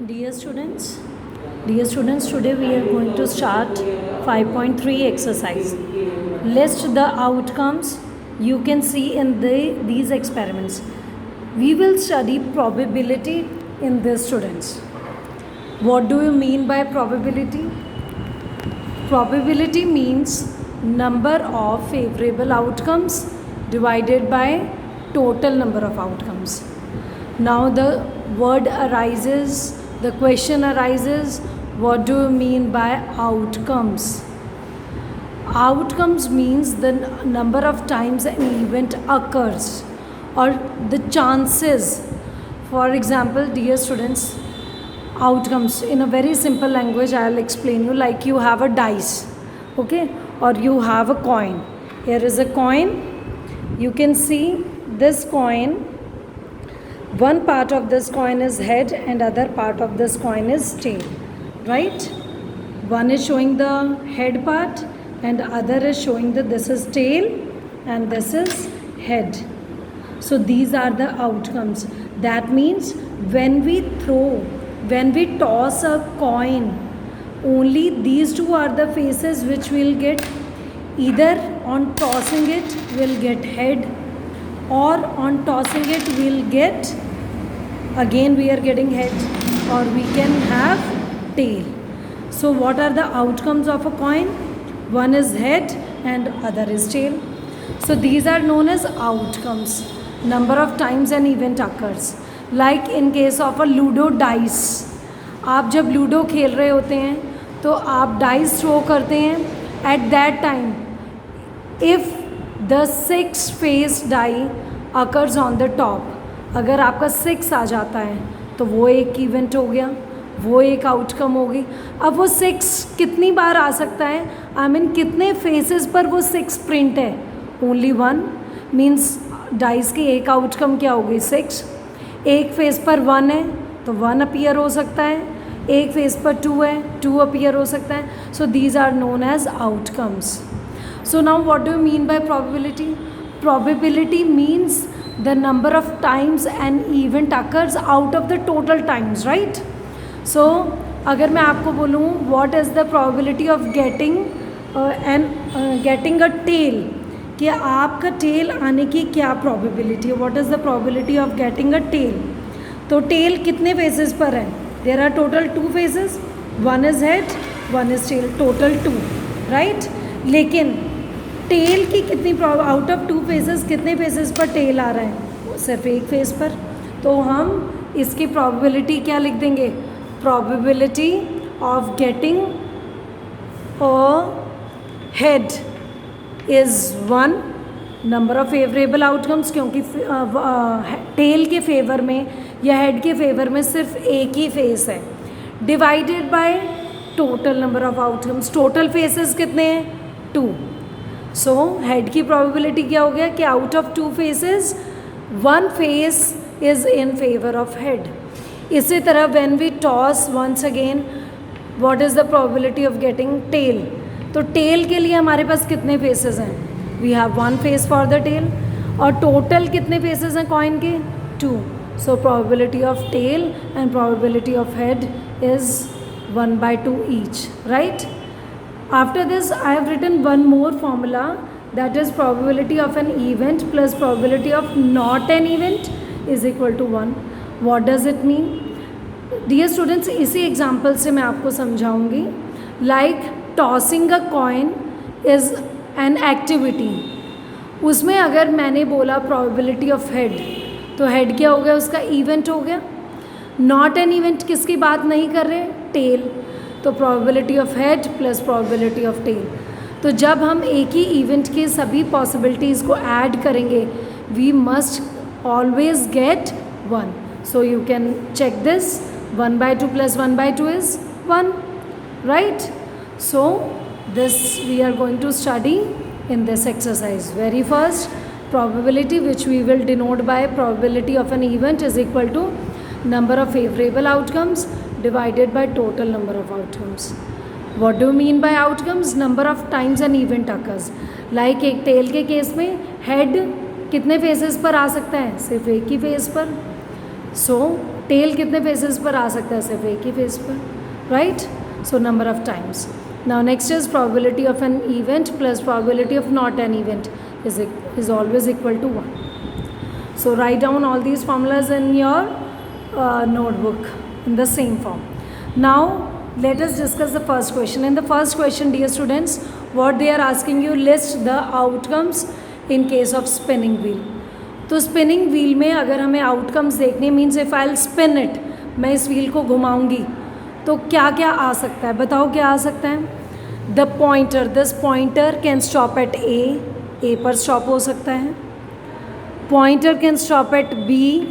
Dear students, today we are going to start 5.3 exercise. List the outcomes you can see in these experiments. We will study probability in this, students. What do you mean by probability? Probability means number of favorable outcomes divided by total number of outcomes. Now the question arises, what do you mean by outcomes? Outcomes means the number of times an event occurs or the chances. For example, dear students, outcomes in a very simple language I'll explain you, like you have a dice, okay, or you have a coin. Here is a coin. You can see this coin. One part of this coin is head and other part of this coin is tail, right? One is showing the head part and other is showing that this is tail and this is head. So these are the outcomes. That means when we toss a coin, only these two are the faces which will get, either on tossing it will get head, or on tossing it we'll get, again we are getting head, or we can have tail. So what are the outcomes of a coin? One is head and other is tail. So these are known as outcomes. Number of times an event occurs. Like in case of a ludo dice. आप जब ludo खेल रहे होते हैं तो आप dice throw करते हैं. At that time if the 6 face die occurs on the top, अगर आपका 6 आ जाता है तो वो एक इवेंट हो गया, वो एक आउटकम होगी. अब वो 6 कितनी बार आ सकता है, आई मीन कितने फेसेस पर वो 6 प्रिंट है? ओनली 1. मीन्स डाइस की एक आउटकम क्या होगी? 6. एक फेस पर 1 है तो 1 अपीयर हो सकता है, एक फेस पर 2 है 2 अपीयर हो सकता है. So these are known as outcomes. So now what do you mean by probability? Probability means the number of times an event occurs out of the total times, right? So अगर मैं आपको बोलूँ what is the probability of getting a tail, कि आपका tail आने की क्या probability है? What is the probability of getting a tail? तो tail कितने faces पर है? There are total 2 faces. One is head, one is tail. Total 2, right? लेकिन टेल की कितनी आउट ऑफ 2 फेसेस कितने फेसेस पर टेल आ रहा है? सिर्फ एक फेस पर. तो हम इसकी प्रोबेबिलिटी क्या लिख देंगे? Probability of getting a head is 1. Number of favourable outcomes, क्योंकि टेल के फेवर में या हेड के फेवर में सिर्फ एक ही फेस है, divided by total number of outcomes. Total faces कितने हैं? 2. सो हेड की प्रोबेबिलिटी क्या हो गया कि out of 2 faces 1 face is in favour of head. इसी तरह when we toss once again, what is the probability of getting tail? तो टेल के लिए हमारे पास कितने फेसेस हैं? We have 1 face for the tail. और टोटल कितने फेसेस हैं कॉइन के? 2. So probability of tail and probability of head is 1/2 each, right? After this I have written one more formula, that is probability of an event plus probability of not an event is equal to 1. What does it mean? Dear students, इसी example से मैं आपको समझाऊंगी. Like tossing a coin is an activity. उसमें अगर मैंने बोला probability of head, तो head क्या हो गया? उसका event हो गया. Not an event किसकी बात नहीं कर रहे? tail. तो probability of head plus probability of tail. तो जब हम एक ही इवेंट के सभी पॉसिबिलिटीज़ को ऐड करेंगे, we must always get 1. So you can check this. 1/2 plus 1/2 is 1, right? So this we are going to study in this exercise. Very first, probability, which we will denote by probability of an event is equal to number of favorable outcomes divided by total number of outcomes. What do you mean by outcomes? Number of times an event occurs. Like एक tell के case में head कितने faces पर आ सकता है? सिर्फ एक ही face पर. सो टेल कितने फेसेस पर आ सकता है? सिर्फ एक ही फेस पर, right? So number of times. Now next is probability of an event plus probability of not an event is always equal to 1. So write down all these formulas in your notebook in the same form. Now let us discuss the first question. In the first question, dear students, what they are asking you, list the outcomes in case of spinning wheel. तो spinning wheel में अगर हमें outcomes देखने, means if I wheel spin it, मैं इस wheel को घुमाऊंगी तो क्या क्या आ सकता है? बताओ क्या आ सकता है? The pointer, this pointer can stop at A पर स्टॉप हो सकता है. Pointer can stop at B,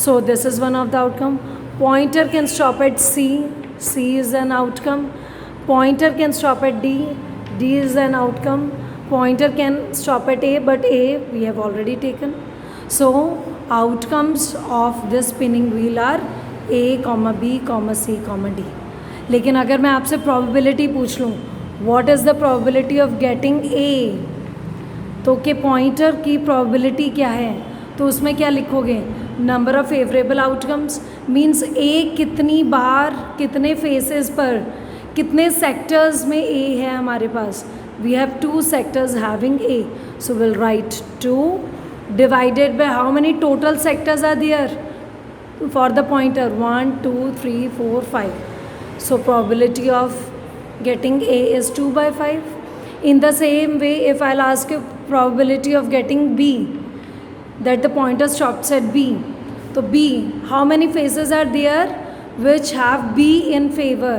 so this is one of the outcome. Pointer can stop at C is an outcome. Pointer can stop at D is an outcome. Pointer can stop at A, but A we have already taken. So outcomes of this spinning wheel are A, B, C, D. लेकिन अगर मैं आपसे probability पूछ लूँ, what is the probability of getting A, तो कि pointer की probability क्या है, तो उसमें क्या लिखोगे? Number of favorable outcomes means A कितनी बार, कितने faces पर, कितने sectors में A है हमारे पास. We have 2 sectors having A, so we'll write 2 divided by how many total sectors are there for the pointer? 1, 2, 3, 4, 5. So probability of getting A is 2 by 5. In the same way, if I'll ask you probability of getting B, that the pointer stops at B, so B, how many faces are there which have B in favor?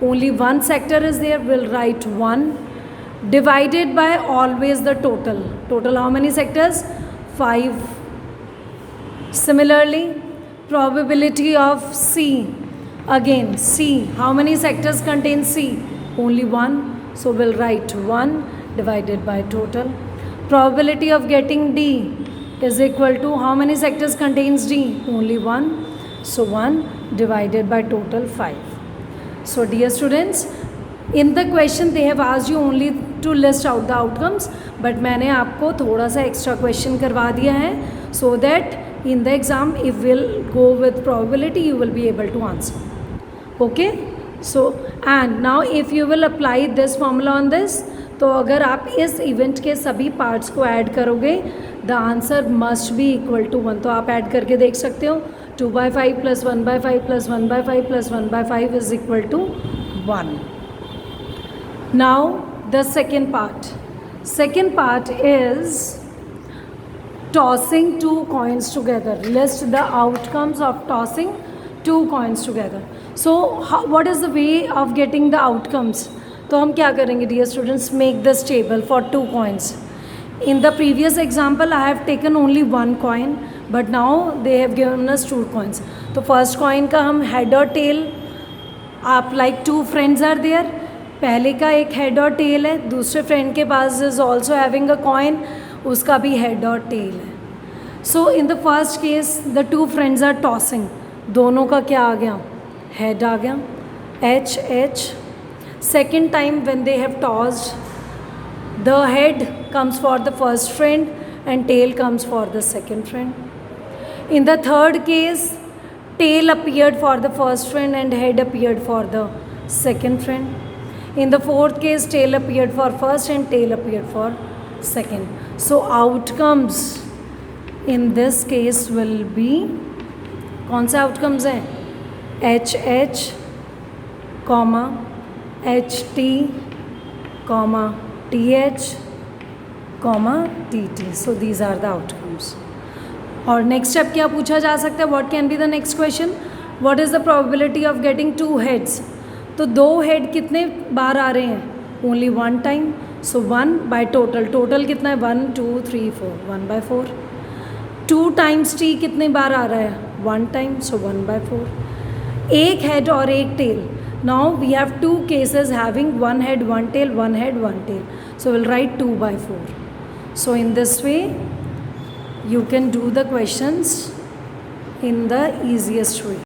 Only one sector is there, we'll write 1 divided by always the total. Total how many sectors? 5. Similarly, probability of C, again C, how many sectors contain C? Only 1, so we'll write 1 divided by total. Probability of getting D is equal to how many sectors contains D? Only 1, so 1 divided by total 5. So dear students, in the question they have asked you only to list out the outcomes, but मैंने आपको थोड़ा सा extra question करवा दिया है, so that in the exam if we'll go with probability you will be able to answer. Okay, so and now if you will apply this formula on this, तो अगर आप इस इवेंट के सभी parts को ऐड करोगे, the answer must be equal to 1. तो आप ऐड करके देख सकते हो. 2 by 5 plus 1 by 5 plus 1 by 5 plus 1 by 5 is equal to 1. Now the second part. Second part is tossing 2 coins together. List the outcomes of tossing 2 coins together. So what is the way of getting the outcomes? तो हम क्या करेंगे dear students? Make this table for 2 coins. In the previous example I have taken only 1 coin, but now they have given us 2 coins. तो first coin का हम head और tail, आप like 2 friends are there. पहले का एक head और tail है, दूसरे फ्रेंड के पास is also having a coin, उसका भी हेड और टेल है. So in the first case the 2 friends are tossing, दोनों का क्या आ गया? हेड आ गया, H H. Second time when they have tossed, the head comes for the first friend and tail comes for the second friend. In the third case tail appeared for the first friend and head appeared for the second friend. In the fourth case, tail appeared for first and tail appeared for second. So outcomes in this case will be, कौन से outcomes हैं? HH, HT, TH, TT. So these are the outcomes. और next step क्या पूछा जा सकता है? What can be the next question? What is the probability of getting 2 heads? तो 2 head कितने बार आ रहे हैं? Only 1 time. So 1 by total. Total कितना है? 1, 2, 3, 4. 1 by 4. 2 times T कितने बार आ रहा है? 1 time. So 1 by 4. एक head और एक tail. Now we have 2 cases having 1 head, 1 tail, 1 head, 1 tail. So we'll write 2 by 4. So in this way, you can do the questions in the easiest way.